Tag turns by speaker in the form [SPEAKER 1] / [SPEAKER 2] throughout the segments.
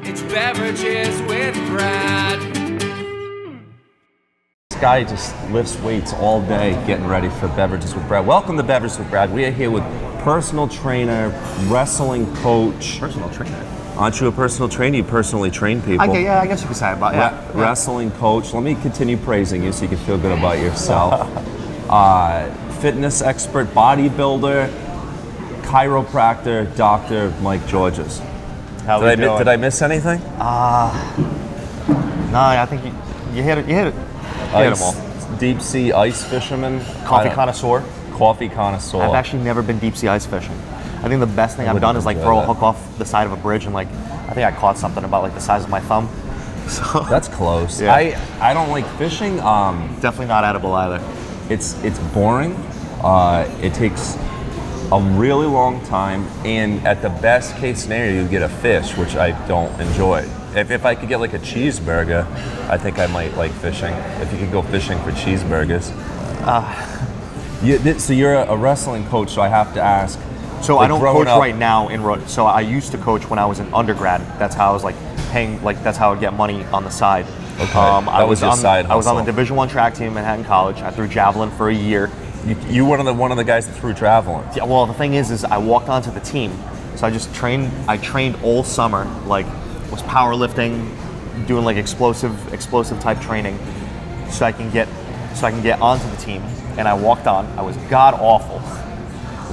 [SPEAKER 1] It's Beverages with Brad.
[SPEAKER 2] This guy just lifts weights all day getting ready for Beverages with Brad. Welcome to Beverages with Brad. We are here with personal trainer, wrestling coach.
[SPEAKER 3] Personal trainer?
[SPEAKER 2] Aren't you a personal trainer? You personally train people.
[SPEAKER 3] Okay, yeah, I guess you could say about
[SPEAKER 2] Wrestling coach. Let me continue praising you so you can feel good about yourself. Fitness expert, bodybuilder, chiropractor, Dr. Mike Georges. Did I miss anything?
[SPEAKER 3] No, I think you hit it. You hit them all.
[SPEAKER 2] Deep sea ice fisherman.
[SPEAKER 3] Coffee connoisseur.
[SPEAKER 2] Coffee connoisseur.
[SPEAKER 3] I've actually never been deep sea ice fishing. I think the best thing I've done is like throw a hook off the side of a bridge and like I think I caught something about like the size of my thumb. So
[SPEAKER 2] that's close.
[SPEAKER 3] Yeah.
[SPEAKER 2] I don't like fishing.
[SPEAKER 3] Definitely not edible either.
[SPEAKER 2] It's boring. It takes a really long time, and at the best case scenario, you get a fish, which I don't enjoy. If I could get like a cheeseburger, I think I might like fishing. If you could go fishing for cheeseburgers. So you're a wrestling coach, so I have to ask.
[SPEAKER 3] So I don't coach right now so I used to coach when I was an undergrad. That's how I was like paying, like that's how I would get money on the side.
[SPEAKER 2] Okay, I was on
[SPEAKER 3] the Division I track team at Manhattan College. I threw javelin for a year.
[SPEAKER 2] You one of the guys that threw javelin.
[SPEAKER 3] Yeah, well the thing is I walked onto the team. So I trained all summer, like was powerlifting, doing like explosive type training so I can get onto the team. And I walked on. I was god awful.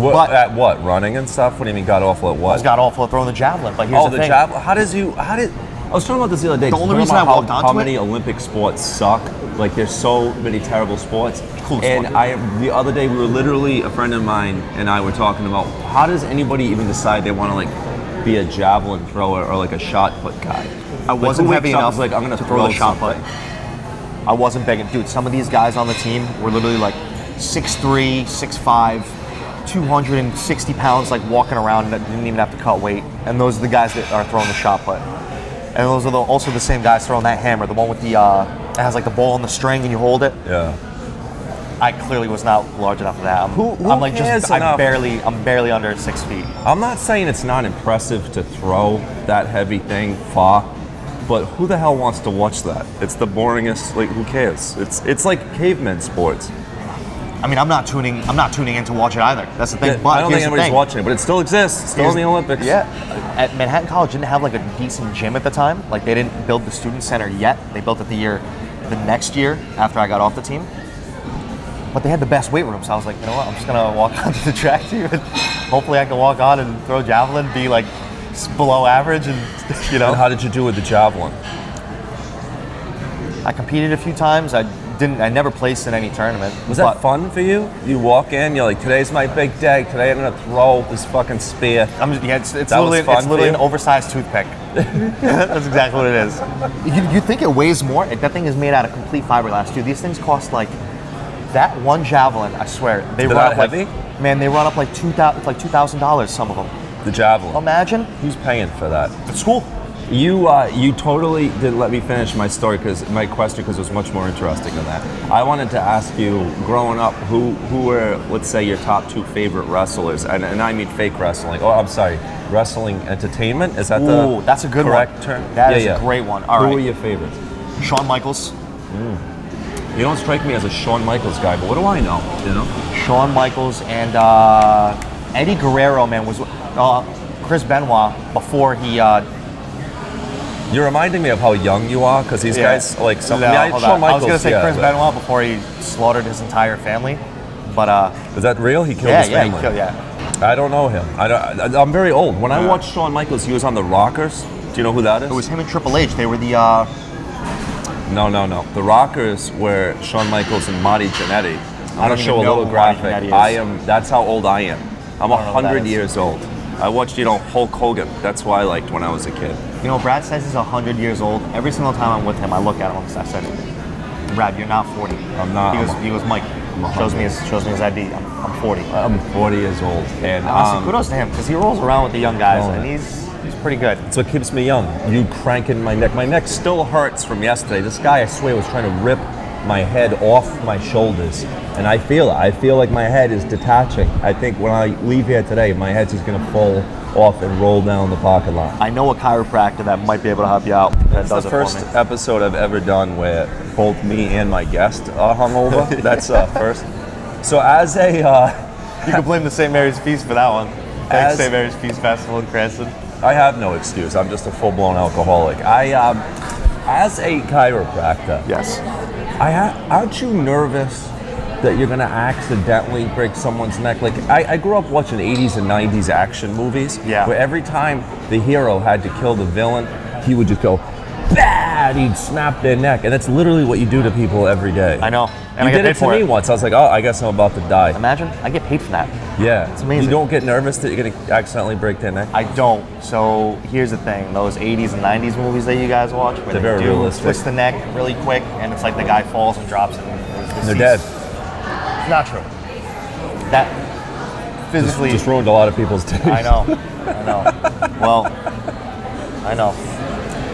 [SPEAKER 2] At what? Running and stuff? What do you mean god awful at what?
[SPEAKER 3] I was god awful at throwing the javelin. But here's the thing.
[SPEAKER 2] Javelin. How did I was talking about this the other day.
[SPEAKER 3] The only reason I walked onto
[SPEAKER 2] how many Olympic sports suck. Like there's so many terrible sports.
[SPEAKER 3] Cool
[SPEAKER 2] and
[SPEAKER 3] sport.
[SPEAKER 2] The other day we were literally, a friend of mine and I were talking about how does anybody even decide they want to like be a javelin thrower or like a shot put guy?
[SPEAKER 3] I wasn't heavy enough
[SPEAKER 2] like I'm gonna
[SPEAKER 3] to throw the shot put.
[SPEAKER 2] something.
[SPEAKER 3] I wasn't begging. Dude, some of these guys on the team were literally like 6'3", 6'5", 260 pounds, like walking around that didn't even have to cut weight. And those are the guys that are throwing the shot put. And those are also the same guys throwing that hammer, the one with the, it has like the ball on the string and you hold it.
[SPEAKER 2] Yeah.
[SPEAKER 3] I clearly was not large enough for that. I'm barely under 6 feet.
[SPEAKER 2] I'm not saying it's not impressive to throw that heavy thing far, but who the hell wants to watch that? It's the boringest. Like, who cares? It's like caveman sports.
[SPEAKER 3] I mean, I'm not tuning in to watch it either. That's the thing.
[SPEAKER 2] Yeah,
[SPEAKER 3] but
[SPEAKER 2] I don't think anybody's watching it, but it still exists. It's still in the Olympics.
[SPEAKER 3] Yeah. At Manhattan College, didn't have like a decent gym at the time. Like they didn't build the student center yet. They built it the next year after I got off the team. But they had the best weight room, so I was like, you know what? I'm just gonna walk onto the track team, and hopefully I can walk on and throw javelin, be like below average, and you know.
[SPEAKER 2] And how did you do with the javelin?
[SPEAKER 3] I competed a few times. I never placed in any tournament.
[SPEAKER 2] Was that fun for you? You walk in, you're like, today's my big day. Today I'm gonna throw this fucking spear.
[SPEAKER 3] It's literally an oversized toothpick. That's exactly what it is. You think it weighs more? That thing is made out of complete fiberglass, dude. These things cost like that one javelin. I swear they run up
[SPEAKER 2] heavy.
[SPEAKER 3] Man, they run up like $2,000. Some of them.
[SPEAKER 2] The javelin.
[SPEAKER 3] Imagine.
[SPEAKER 2] Who's paying for that?
[SPEAKER 3] The school.
[SPEAKER 2] You totally didn't let me finish my story my question because it was much more interesting than that. I wanted to ask you, growing up, who were, let's say, your top 2 favorite wrestlers, and I mean fake wrestling. Oh, I'm sorry, wrestling entertainment. Is that
[SPEAKER 3] that's a good
[SPEAKER 2] correct term?
[SPEAKER 3] That is a great one. All right.
[SPEAKER 2] Who were your favorites?
[SPEAKER 3] Shawn Michaels.
[SPEAKER 2] You don't strike me as a Shawn Michaels guy, but what do I know? You know,
[SPEAKER 3] Shawn Michaels and Eddie Guerrero, man, was Chris Benoit before he.
[SPEAKER 2] You're reminding me of how young you are, because these guys, like, Shawn Michaels.
[SPEAKER 3] I was going to say Chris Benoit before he slaughtered his entire family, but...
[SPEAKER 2] Is that real? He killed his family? I don't know him. I'm very old. When I watched Shawn Michaels, he was on the Rockers. Do you know who that is?
[SPEAKER 3] It was him and Triple H. They were the...
[SPEAKER 2] No. The Rockers were Shawn Michaels and Marty Jannetty. I'm going to show a little graphic. That's how old I am. I'm 100 years old. I watched, Hulk Hogan. That's why I liked when I was a kid.
[SPEAKER 3] Brad says he's 100 years old. Every single time I'm with him, I look at him and I said, Brad, you're not 40.
[SPEAKER 2] I'm not.
[SPEAKER 3] He goes, Mike, shows me his ID. I'm 40.
[SPEAKER 2] I'm 40 years old. And
[SPEAKER 3] honestly, kudos to him, because he rolls around with the young guys, and he's pretty good.
[SPEAKER 2] That's what keeps me young. You cranking my neck. My neck still hurts from yesterday. This guy, I swear, was trying to rip my head off my shoulders, and I feel it. I feel like my head is detaching. I think when I leave here today, my head's just gonna fall off and roll down the parking lot.
[SPEAKER 3] I know a chiropractor that might be able to help you out. That does
[SPEAKER 2] the
[SPEAKER 3] it for
[SPEAKER 2] first
[SPEAKER 3] me.
[SPEAKER 2] episode I've ever done where both me and my guest are hungover. That's first. So as a
[SPEAKER 3] You can blame the St. Mary's Feast for that one. Thanks, St. Mary's Feast Festival in Cranston.
[SPEAKER 2] I have no excuse. I'm just a full-blown alcoholic. As a chiropractor,
[SPEAKER 3] Yes.
[SPEAKER 2] aren't you nervous that you're gonna accidentally break someone's neck? Like I grew up watching 80s and 90s action movies,
[SPEAKER 3] Yeah.
[SPEAKER 2] where every time the hero had to kill the villain, he would just go, bad, he'd snap their neck, and that's literally what you do to people every day.
[SPEAKER 3] I know. And
[SPEAKER 2] You
[SPEAKER 3] I get
[SPEAKER 2] did
[SPEAKER 3] paid
[SPEAKER 2] it to
[SPEAKER 3] for
[SPEAKER 2] me
[SPEAKER 3] it.
[SPEAKER 2] once. I was like, oh, I guess I'm about to die.
[SPEAKER 3] Imagine, I get paid for that.
[SPEAKER 2] Yeah,
[SPEAKER 3] It's amazing.
[SPEAKER 2] You don't get nervous that you're gonna accidentally break their neck?
[SPEAKER 3] I don't. So here's the thing: those 80s and 90s movies that you guys watch, where
[SPEAKER 2] They're
[SPEAKER 3] they
[SPEAKER 2] very
[SPEAKER 3] do
[SPEAKER 2] realistic.
[SPEAKER 3] twist the neck really quick, and it's like the guy falls and drops and
[SPEAKER 2] They're dead.
[SPEAKER 3] It's not true. That physically,
[SPEAKER 2] Just ruined a lot of people's days.
[SPEAKER 3] I know. Well, I know.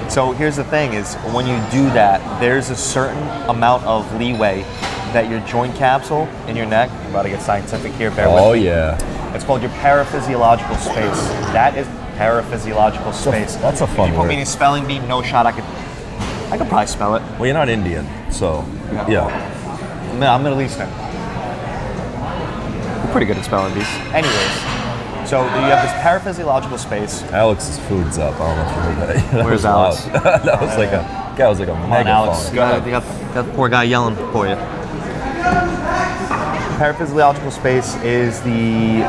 [SPEAKER 3] So here's the thing: is when you do that, there's a certain amount of leeway that your joint capsule in your neck. I'm about to get scientific here. Bear with
[SPEAKER 2] Oh
[SPEAKER 3] me.
[SPEAKER 2] yeah.
[SPEAKER 3] It's called your paraphysiological space. That is paraphysiological space.
[SPEAKER 2] That's a fun
[SPEAKER 3] If you put me
[SPEAKER 2] word.
[SPEAKER 3] in a spelling bee, no shot. I could probably spell it.
[SPEAKER 2] Well, you're not Indian, so yeah.
[SPEAKER 3] I'm Middle Eastern. We're pretty good at spelling bees. Anyways, so you have this paraphysiological space.
[SPEAKER 2] Alex's food's up. I don't know if you heard that. That
[SPEAKER 3] Where's
[SPEAKER 2] was
[SPEAKER 3] Alex?
[SPEAKER 2] loud. that was like a
[SPEAKER 3] Come on,
[SPEAKER 2] megaphone.
[SPEAKER 3] Alex.
[SPEAKER 2] Go ahead.
[SPEAKER 3] You got the poor guy yelling for you. Paraphysiological space is the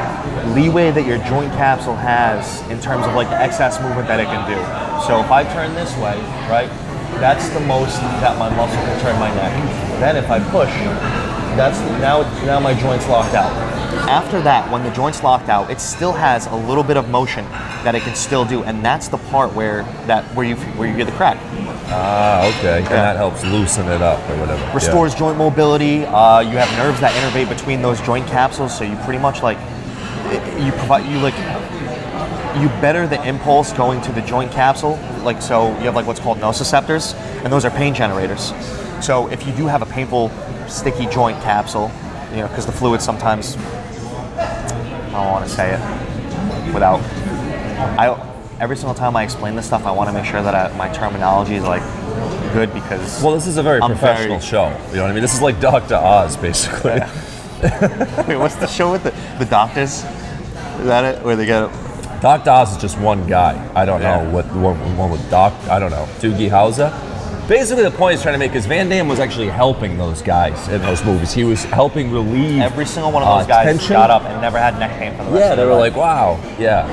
[SPEAKER 3] leeway that your joint capsule has in terms of like the excess movement that it can do. So if I turn this way, right, that's the most that my muscle can turn my neck. Then if I push, that's now my joint's locked out. After that, when the joint's locked out, it still has a little bit of motion that it can still do, and that's the part where you get the crack.
[SPEAKER 2] Ah, okay. And that helps loosen it up or whatever.
[SPEAKER 3] Restores joint mobility. You have nerves that innervate between those joint capsules, so you pretty much like you better the impulse going to the joint capsule. Like so, you have like what's called nociceptors, and those are pain generators. So if you do have a painful, sticky joint capsule, you know, because the fluid sometimes, I don't want to say it without. Every single time I explain this stuff, I want to make sure that my terminology is like good because.
[SPEAKER 2] Well, this is a very professional show. You know what I mean? This is like Dr. Oz, basically.
[SPEAKER 3] Yeah. Wait, what's the show with the doctors? Is that it? Where they get.
[SPEAKER 2] Dr. Oz is just one guy. I don't know what the one with Doc. I don't know. Doogie Howser. Basically, the point he's trying to make is Van Damme was actually helping those guys in those movies. He was helping relieve
[SPEAKER 3] Every single one of those guys
[SPEAKER 2] tension.
[SPEAKER 3] got up and never had neck pain for the rest
[SPEAKER 2] Yeah,
[SPEAKER 3] of
[SPEAKER 2] they
[SPEAKER 3] their
[SPEAKER 2] were
[SPEAKER 3] life.
[SPEAKER 2] like, wow, yeah.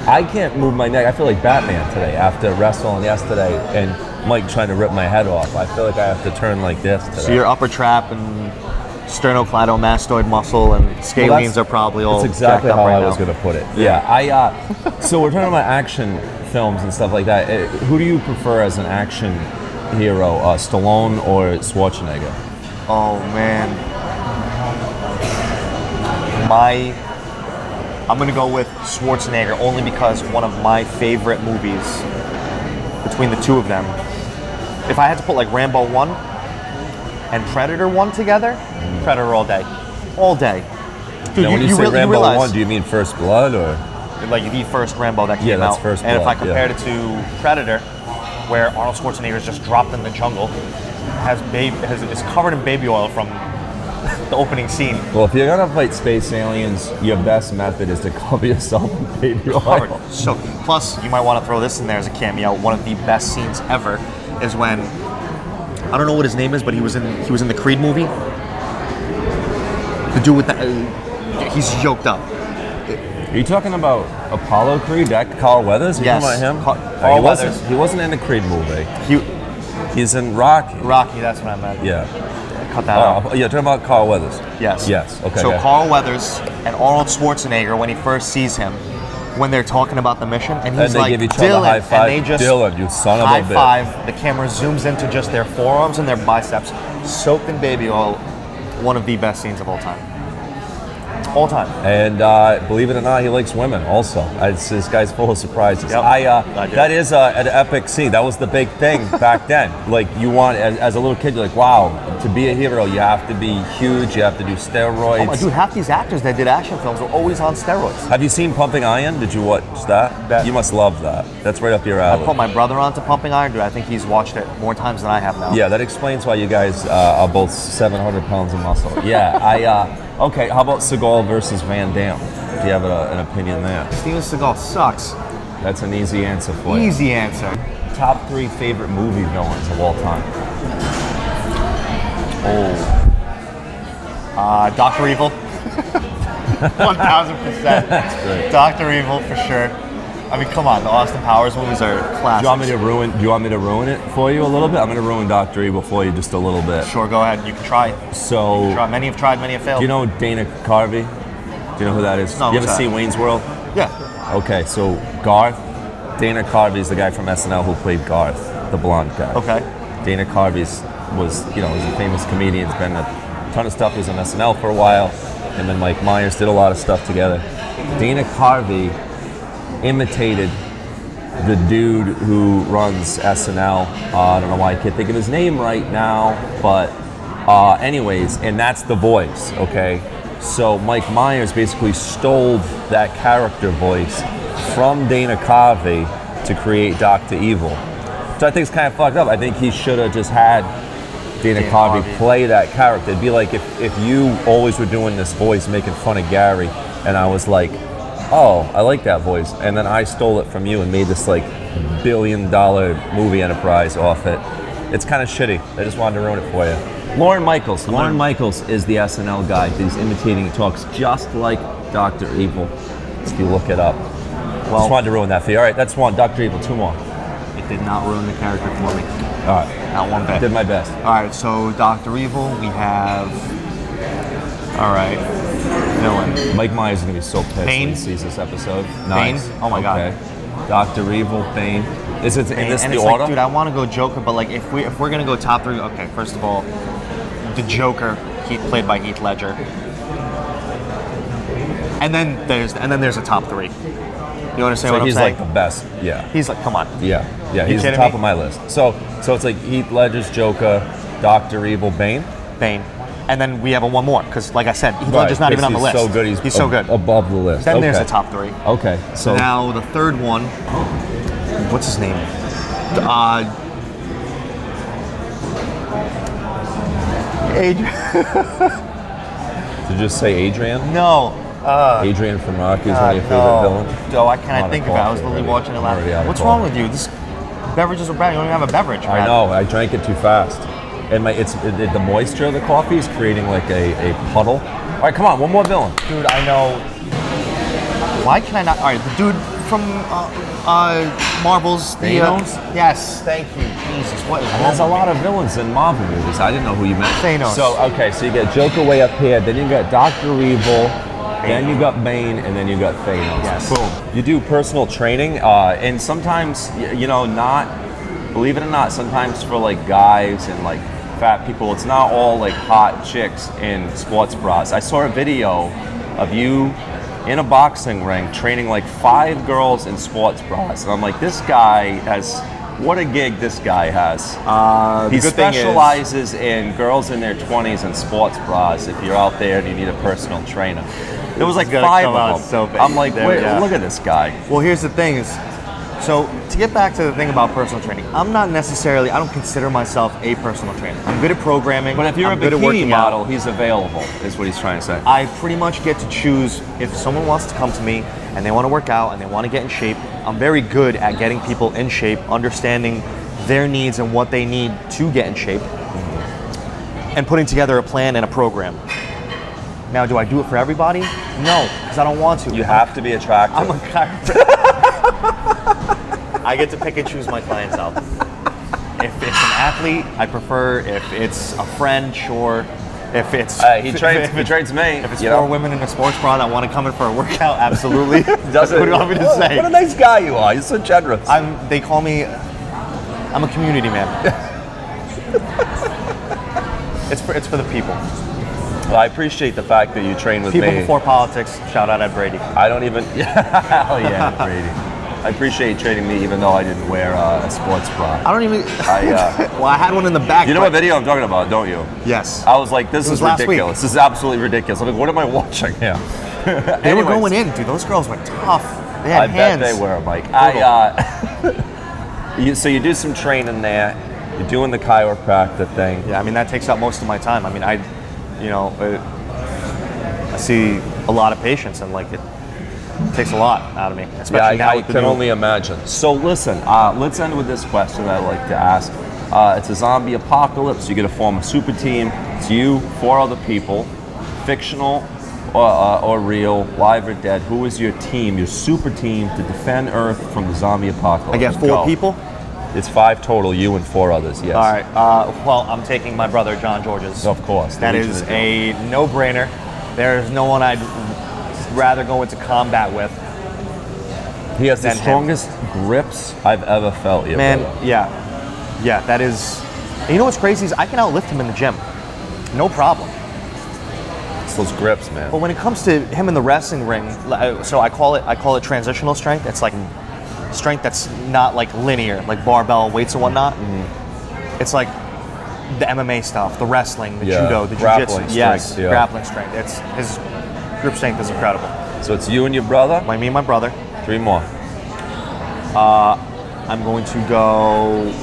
[SPEAKER 2] I can't move my neck. I feel like Batman today after wrestling yesterday and Mike trying to rip my head off. I feel like I have to turn like this today.
[SPEAKER 3] So your upper trap and sternocleidomastoid muscle and scalenes are probably all.
[SPEAKER 2] That's exactly
[SPEAKER 3] jacked
[SPEAKER 2] how
[SPEAKER 3] up right
[SPEAKER 2] I was
[SPEAKER 3] now.
[SPEAKER 2] going to put it. Yeah, so we're talking about action films and stuff like that. Who do you prefer as an action hero, Stallone or Schwarzenegger?
[SPEAKER 3] Oh man, I'm gonna go with Schwarzenegger only because one of my favorite movies between the two of them. If I had to put like Rambo 1 and Predator 1 together, Predator all day, all day. Dude,
[SPEAKER 2] Now, when you say Rambo
[SPEAKER 3] realize,
[SPEAKER 2] 1, do you mean First Blood or?
[SPEAKER 3] like the first Rambo that came
[SPEAKER 2] Yeah, that's
[SPEAKER 3] out.
[SPEAKER 2] First
[SPEAKER 3] and if I
[SPEAKER 2] Blood,
[SPEAKER 3] compared it to Predator, where Arnold Schwarzenegger is just dropped in the jungle, is covered in baby oil from the opening scene.
[SPEAKER 2] Well, if you're gonna fight space aliens, your best method is to cover yourself in baby oil.
[SPEAKER 3] Covered. So, plus, you might want to throw this in there as a cameo. One of the best scenes ever is when I don't know what his name is, but he was in the Creed movie. The dude with the he's yoked up.
[SPEAKER 2] Are you talking about Apollo Creed? That Carl Weathers? Are you
[SPEAKER 3] Yes.
[SPEAKER 2] talking about him?
[SPEAKER 3] Carl
[SPEAKER 2] he wasn't.
[SPEAKER 3] Weathers.
[SPEAKER 2] He wasn't in the Creed movie.
[SPEAKER 3] He,
[SPEAKER 2] He's in Rocky.
[SPEAKER 3] Rocky, that's what I meant.
[SPEAKER 2] Yeah.
[SPEAKER 3] Cut that out.
[SPEAKER 2] You're talking about Carl Weathers.
[SPEAKER 3] Yes.
[SPEAKER 2] Yes. Okay.
[SPEAKER 3] So
[SPEAKER 2] yeah.
[SPEAKER 3] Carl Weathers and Arnold Schwarzenegger, when he first sees him, when they're talking about the mission, and he's
[SPEAKER 2] they
[SPEAKER 3] like,
[SPEAKER 2] give each other
[SPEAKER 3] Dylan,
[SPEAKER 2] high five.
[SPEAKER 3] and they just
[SPEAKER 2] Dylan, you son of a
[SPEAKER 3] high
[SPEAKER 2] bitch.
[SPEAKER 3] five. The camera zooms into just their forearms and their biceps, soaked in baby oil. One of the best scenes of all time. All time.
[SPEAKER 2] And believe it or not, he likes women also. This guy's full of surprises.
[SPEAKER 3] Yep.
[SPEAKER 2] That is an epic scene. That was the big thing back then. Like, you want, as a little kid, you're like, wow, to be a hero, you have to be huge, you have to do steroids.
[SPEAKER 3] Oh my dude, half these actors that did action films were always on steroids.
[SPEAKER 2] Have you seen Pumping Iron? Did you watch that? You must love that. That's right up your alley.
[SPEAKER 3] I put my brother onto Pumping Iron, dude. I think he's watched it more times than I have now.
[SPEAKER 2] Yeah, that explains why you guys are both 700 pounds of muscle. Yeah, okay, how about Seagal versus Van Damme? Do you have an opinion there?
[SPEAKER 3] Steven Seagal sucks.
[SPEAKER 2] That's an easy answer for you.
[SPEAKER 3] Easy answer.
[SPEAKER 2] Top 3 favorite movie villains of all time.
[SPEAKER 3] Dr. Evil. 1000%.
[SPEAKER 2] That's great.
[SPEAKER 3] Dr. Evil for sure. I mean, come on, the Austin Powers movies are classics.
[SPEAKER 2] Do you want me to ruin it for you a little bit? I'm going to ruin Dr. Evil for you just a little bit.
[SPEAKER 3] Sure, go ahead. You can try.
[SPEAKER 2] So,
[SPEAKER 3] Many have tried, many have failed.
[SPEAKER 2] Do you know Dana Carvey? Do you know who that is?
[SPEAKER 3] No,
[SPEAKER 2] you ever
[SPEAKER 3] who's that?
[SPEAKER 2] seen Wayne's World?
[SPEAKER 3] Yeah.
[SPEAKER 2] Okay, so Garth, Dana Carvey is the guy from SNL who played Garth, the blonde guy.
[SPEAKER 3] Okay.
[SPEAKER 2] Dana Carvey was a famous comedian. He's been a ton of stuff. He was on SNL for a while. Him and Mike Myers did a lot of stuff together. Dana Carvey imitated the dude who runs SNL. I don't know why I can't think of his name right now, but anyways, and that's the voice, okay? So Mike Myers basically stole that character voice from Dana Carvey to create Dr. Evil. So I think it's kind of fucked up. I think he should have just had Dana Carvey play that character. It'd be like if you always were doing this voice making fun of Gary, and I was like, oh, I like that voice, and then I stole it from you and made this like $1 billion movie enterprise off it. It's kind of shitty. I just wanted to ruin it for you. Lorne Michaels. Lorne Michaels is the SNL guy. He's imitating, he talks just like Dr. Evil, if you look it up. Well, just wanted to ruin that for you. All right, that's one. Dr. Evil, 2 more.
[SPEAKER 3] It did not ruin the character for me.
[SPEAKER 2] All right.
[SPEAKER 3] Not one bit.
[SPEAKER 2] Did my best.
[SPEAKER 3] All right, so Dr. Evil, we have... All right, villain.
[SPEAKER 2] Mike Myers is going to be so pissed when he sees this episode. Nice.
[SPEAKER 3] Bane? Oh my God.
[SPEAKER 2] Dr. Evil, Bane. Is it in this
[SPEAKER 3] and
[SPEAKER 2] the
[SPEAKER 3] it's
[SPEAKER 2] order?
[SPEAKER 3] like, dude, I want to go Joker, but like if we're gonna go top 3, okay, first of all, the Joker, played by Heath Ledger, and then there's a top 3. You understand what I'm saying?
[SPEAKER 2] He's like the best. Yeah.
[SPEAKER 3] He's like, come on.
[SPEAKER 2] Yeah. He's the top of my list. So it's like Heath Ledger's Joker, Dr. Evil, Bane.
[SPEAKER 3] And then we have one more because, like I said, Heath Ledger's not even on the list.
[SPEAKER 2] So good. He's so good. Above the list.
[SPEAKER 3] Then there's the top 3.
[SPEAKER 2] Okay. So
[SPEAKER 3] now the third one. What's his name? Adrian.
[SPEAKER 2] Did you just say Adrian?
[SPEAKER 3] No.
[SPEAKER 2] Adrian from Rocky is one of your favorite villains?
[SPEAKER 3] No, I can't think of it. I was literally watching it last. What's wrong with you? This beverages are bad. You don't even have a beverage. Brad.
[SPEAKER 2] I know. I drank it too fast. And the moisture of the coffee is creating like a puddle. All right, come on, one more villain.
[SPEAKER 3] Dude, I know. Why can I not? All right, the dude from Marvel's.
[SPEAKER 2] Thanos?
[SPEAKER 3] Yes, thank you. Jesus, what is wrong?
[SPEAKER 2] There's a lot of villains in Marvel movies. I didn't know who you meant.
[SPEAKER 3] Thanos.
[SPEAKER 2] So, okay, so you got Joker way up here, then you got Dr. Evil, then you got Bane, and then you got Thanos.
[SPEAKER 3] Yes.
[SPEAKER 2] Boom. You do personal training, and sometimes, believe it or not, sometimes for like guys and like fat people, it's not all like hot chicks in sports bras. I saw a video of you in a boxing ring training like 5 girls in sports bras, and I'm like, this guy has, what a gig this guy has. He specializes in girls in their 20s in sports bras. If you're out there and you need a personal trainer, there was like 5 of them.
[SPEAKER 3] So
[SPEAKER 2] I'm like, wait, look at this guy.
[SPEAKER 3] Well, here's the thing is, so to get back to the thing about personal training, I don't consider myself a personal trainer. I'm good at programming.
[SPEAKER 2] But if you're a bikini model, he's available, is what he's trying to say.
[SPEAKER 3] I pretty much get to choose if someone wants to come to me and they want to work out and they want to get in shape. I'm very good at getting people in shape, understanding their needs and what they need to get in shape, and putting together a plan and a program. Now, do I do it for everybody? No, because I don't want to.
[SPEAKER 2] You have to be attractive.
[SPEAKER 3] I'm a chiropractor. I get to pick and choose my clientele. If it's an athlete, I prefer. If it's a friend, sure. If it's
[SPEAKER 2] he trades me.
[SPEAKER 3] If it's 4 women in a sports bra that want to come in for a workout, absolutely. What do you want me to say?
[SPEAKER 2] What a nice guy you are. You're so generous.
[SPEAKER 3] They call me. I'm a community man. It's for the people.
[SPEAKER 2] Well, I appreciate the fact that you train with
[SPEAKER 3] People
[SPEAKER 2] me.
[SPEAKER 3] before politics. Shout out Ed Brady.
[SPEAKER 2] I don't even. Hell yeah, Brady. I appreciate you training me, even though I didn't wear a sports bra.
[SPEAKER 3] I don't even.
[SPEAKER 2] I,
[SPEAKER 3] well, I had one in the back.
[SPEAKER 2] You know what video I'm talking about, don't you?
[SPEAKER 3] Yes.
[SPEAKER 2] I was like, this is
[SPEAKER 3] last week.
[SPEAKER 2] ridiculous. This is absolutely ridiculous. I'm like, what am I watching here?
[SPEAKER 3] They were going in, dude. Those girls were tough. They had
[SPEAKER 2] I
[SPEAKER 3] hands.
[SPEAKER 2] bet they were, Mike. So you do some training there. You're doing the chiropractor thing.
[SPEAKER 3] Yeah, I mean that takes up most of my time. I mean, I see a lot of patients, and like it takes a lot out of me. Especially now
[SPEAKER 2] I
[SPEAKER 3] with the
[SPEAKER 2] can
[SPEAKER 3] new-
[SPEAKER 2] only imagine. So listen, let's end with this question that I like to ask. It's a zombie apocalypse. You're going to form a super team. It's you, 4 other people, fictional or real, live or dead. Who is your team, your super team, to defend Earth from the zombie apocalypse?
[SPEAKER 3] I get 4
[SPEAKER 2] Go.
[SPEAKER 3] people.
[SPEAKER 2] It's 5 total, you and 4 others, yes.
[SPEAKER 3] All right. Well, I'm taking my brother John George's.
[SPEAKER 2] Of course.
[SPEAKER 3] That is a no-brainer. There's no one I'd rather go into combat with.
[SPEAKER 2] He has the
[SPEAKER 3] than him.
[SPEAKER 2] strongest grips I've ever felt.
[SPEAKER 3] Man,
[SPEAKER 2] brother.
[SPEAKER 3] yeah, that is. And you know what's crazy is I can outlift him in the gym, no problem.
[SPEAKER 2] It's those grips, man.
[SPEAKER 3] But when it comes to him in the wrestling ring, so I call it transitional strength. It's like strength that's not like linear, like barbell weights and whatnot.
[SPEAKER 2] Mm-hmm.
[SPEAKER 3] It's like the MMA stuff, the wrestling, the
[SPEAKER 2] Yeah,
[SPEAKER 3] judo, the
[SPEAKER 2] grappling
[SPEAKER 3] jiu-jitsu. Yes,
[SPEAKER 2] strength, yeah.
[SPEAKER 3] grappling strength. It's his grip strength is incredible.
[SPEAKER 2] So it's you and your brother?
[SPEAKER 3] Me and my brother.
[SPEAKER 2] 3 more.
[SPEAKER 3] I'm going to go.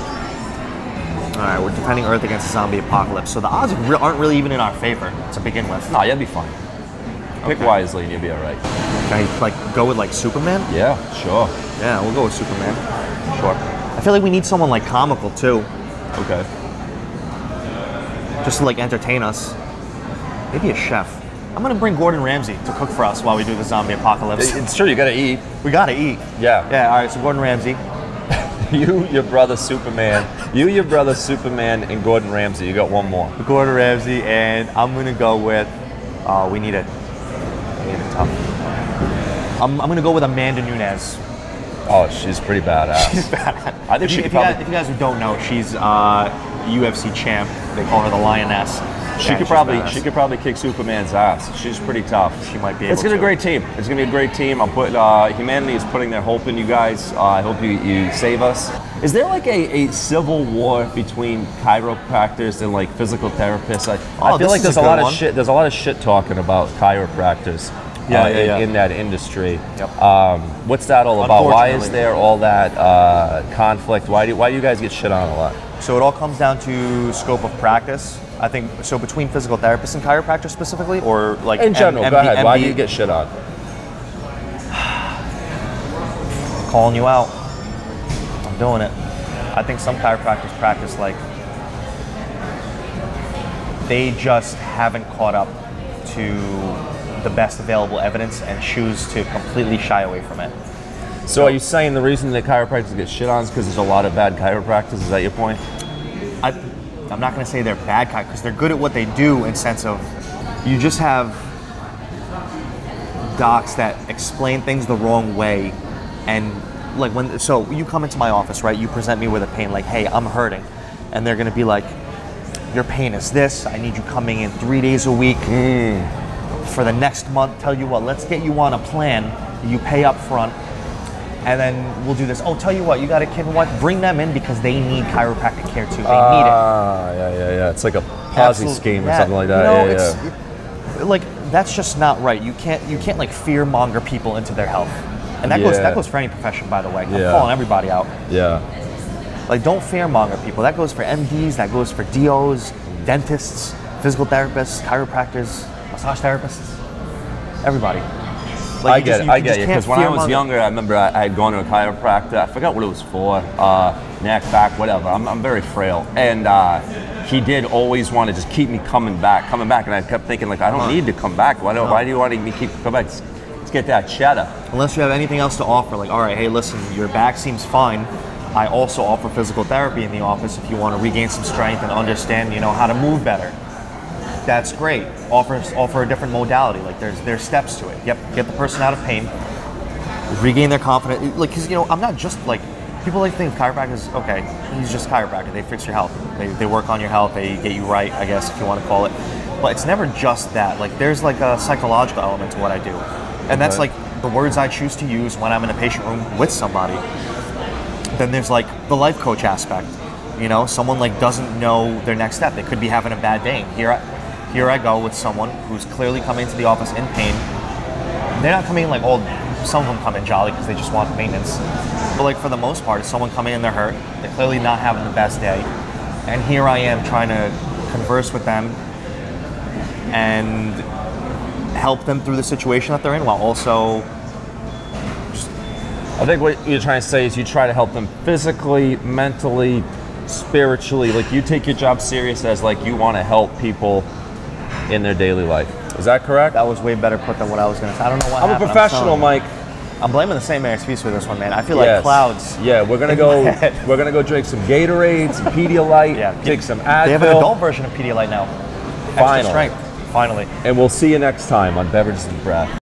[SPEAKER 3] All right, we're defending Earth against a zombie apocalypse, so the odds aren't really even in our favor to begin with.
[SPEAKER 2] No, you'll be fine. Pick
[SPEAKER 3] Okay.
[SPEAKER 2] wisely and you'll be all right.
[SPEAKER 3] Can I like go with like Superman?
[SPEAKER 2] Yeah, sure.
[SPEAKER 3] Yeah, we'll go with Superman. Sure. I feel like we need someone like comical too,
[SPEAKER 2] Okay.
[SPEAKER 3] just to like entertain us. Maybe a chef. I'm gonna bring Gordon Ramsay to cook for us while we do the zombie apocalypse.
[SPEAKER 2] It's true, you gotta eat.
[SPEAKER 3] We gotta eat.
[SPEAKER 2] Yeah.
[SPEAKER 3] Yeah. All right. So Gordon Ramsay.
[SPEAKER 2] You, your brother Superman. You, your brother Superman, and Gordon Ramsay. You got 1 more.
[SPEAKER 3] Gordon Ramsay, and I'm gonna go with. We need a tough. I'm gonna go with Amanda Nunes.
[SPEAKER 2] Oh, she's pretty badass.
[SPEAKER 3] She's bad.
[SPEAKER 2] I think she
[SPEAKER 3] if
[SPEAKER 2] could probably.
[SPEAKER 3] you guys who don't know, she's UFC champ. They call her the Lioness.
[SPEAKER 2] She
[SPEAKER 3] And
[SPEAKER 2] could
[SPEAKER 3] she's
[SPEAKER 2] probably
[SPEAKER 3] badass.
[SPEAKER 2] kick Superman's ass. She's pretty tough.
[SPEAKER 3] She might be able
[SPEAKER 2] It's gonna be a
[SPEAKER 3] to.
[SPEAKER 2] great team. It's gonna be a great team. I'll put humanity is putting their hope in you guys. I hope you save us. Is there like a civil war between chiropractors and like physical therapists? I feel
[SPEAKER 3] this
[SPEAKER 2] like
[SPEAKER 3] is
[SPEAKER 2] there's
[SPEAKER 3] a
[SPEAKER 2] a
[SPEAKER 3] good
[SPEAKER 2] lot of
[SPEAKER 3] one.
[SPEAKER 2] shit. There's a lot of shit talking about chiropractors.
[SPEAKER 3] Yeah.
[SPEAKER 2] In that industry.
[SPEAKER 3] Yep.
[SPEAKER 2] What's that all about? Why is
[SPEAKER 3] Unfortunately.
[SPEAKER 2] there all that conflict? Why do you guys get shit on a lot?
[SPEAKER 3] So it all comes down to scope of practice. I think so between physical therapists and chiropractors specifically, or like
[SPEAKER 2] In general, go ahead. Why do you get shit on?
[SPEAKER 3] calling you out? I'm doing it. I think some chiropractors practice like they just haven't caught up to the best available evidence and choose to completely shy away from it.
[SPEAKER 2] So are you saying the reason that chiropractors get shit on is because there's a lot of bad chiropractors? Is that your point?
[SPEAKER 3] I'm not going to say they're bad because they're good at what they do in sense of you just have docs that explain things the wrong way, and like so you come into my office, right? You present me with a pain, like, hey, I'm hurting, and they're going to be like, your pain is this. I need you coming in 3 days a week for the next month. Tell you what, let's get you on a plan. You pay up front. And then we'll do this. Oh, tell you what, you got a kid and what? Bring them in because they need chiropractic care too. They need it.
[SPEAKER 2] Yeah. It's like a Ponzi scheme or something like that.
[SPEAKER 3] You know, like that's just not right. You can't like fear monger people into their health, and that goes for any profession, by the way. I'm calling everybody out.
[SPEAKER 2] Yeah.
[SPEAKER 3] Like, don't fear monger people. That goes for MDs. That goes for DOs, dentists, physical therapists, chiropractors, massage therapists. Everybody. Like,
[SPEAKER 2] I get you.
[SPEAKER 3] can't
[SPEAKER 2] Because when I was
[SPEAKER 3] fear-monger.
[SPEAKER 2] younger, I remember I had gone to a chiropractor. I forgot what it was for. Neck, back, whatever. I'm very frail. And he did always want to just keep me coming back. And I kept thinking, like, I don't need to come back. Why do you want me to keep coming back? Let's get that cheddar.
[SPEAKER 3] Unless you have anything else to offer, like, all right, hey, listen, your back seems fine. I also offer physical therapy in the office if you want to regain some strength and understand, how to move better. That's great. Offer a different modality. Like there's steps to it. Yep. Get the person out of pain. Regain their confidence. Like, because I'm not just like people like to think of chiropractors. Okay, he's just a chiropractor. They fix your health. They work on your health. They get you right, I guess, if you want to call it. But it's never just that. Like there's like a psychological element to what I do. And that's like the words I choose to use when I'm in a patient room with somebody. Then there's like the life coach aspect. You know, someone like doesn't know their next step. They could be having a bad day. Here I go with someone who's clearly coming into the office in pain. They're not coming in like old. Some of them come in jolly because they just want maintenance. But like for the most part, it's someone coming in, they're hurt. They're clearly not having the best day. And here I am trying to converse with them and help them through the situation that they're in while also...
[SPEAKER 2] I think what you're trying to say is you try to help them physically, mentally, spiritually. Like you take your job serious as like you want to help people in their daily life. Is that correct?
[SPEAKER 3] That was way better put than what I was going to say. I don't know what
[SPEAKER 2] I'm
[SPEAKER 3] happened.
[SPEAKER 2] a professional, Mike.
[SPEAKER 3] I'm blaming the St. Mary's Feast for this one, man. I feel like clouds.
[SPEAKER 2] Yeah, we're gonna go. We're gonna go drink some Gatorade, some Pedialyte. Take some Advil.
[SPEAKER 3] They have an adult version of Pedialyte now.
[SPEAKER 2] Finally.
[SPEAKER 3] Extra strength. Finally.
[SPEAKER 2] And we'll see you next time on Beverages with Brad.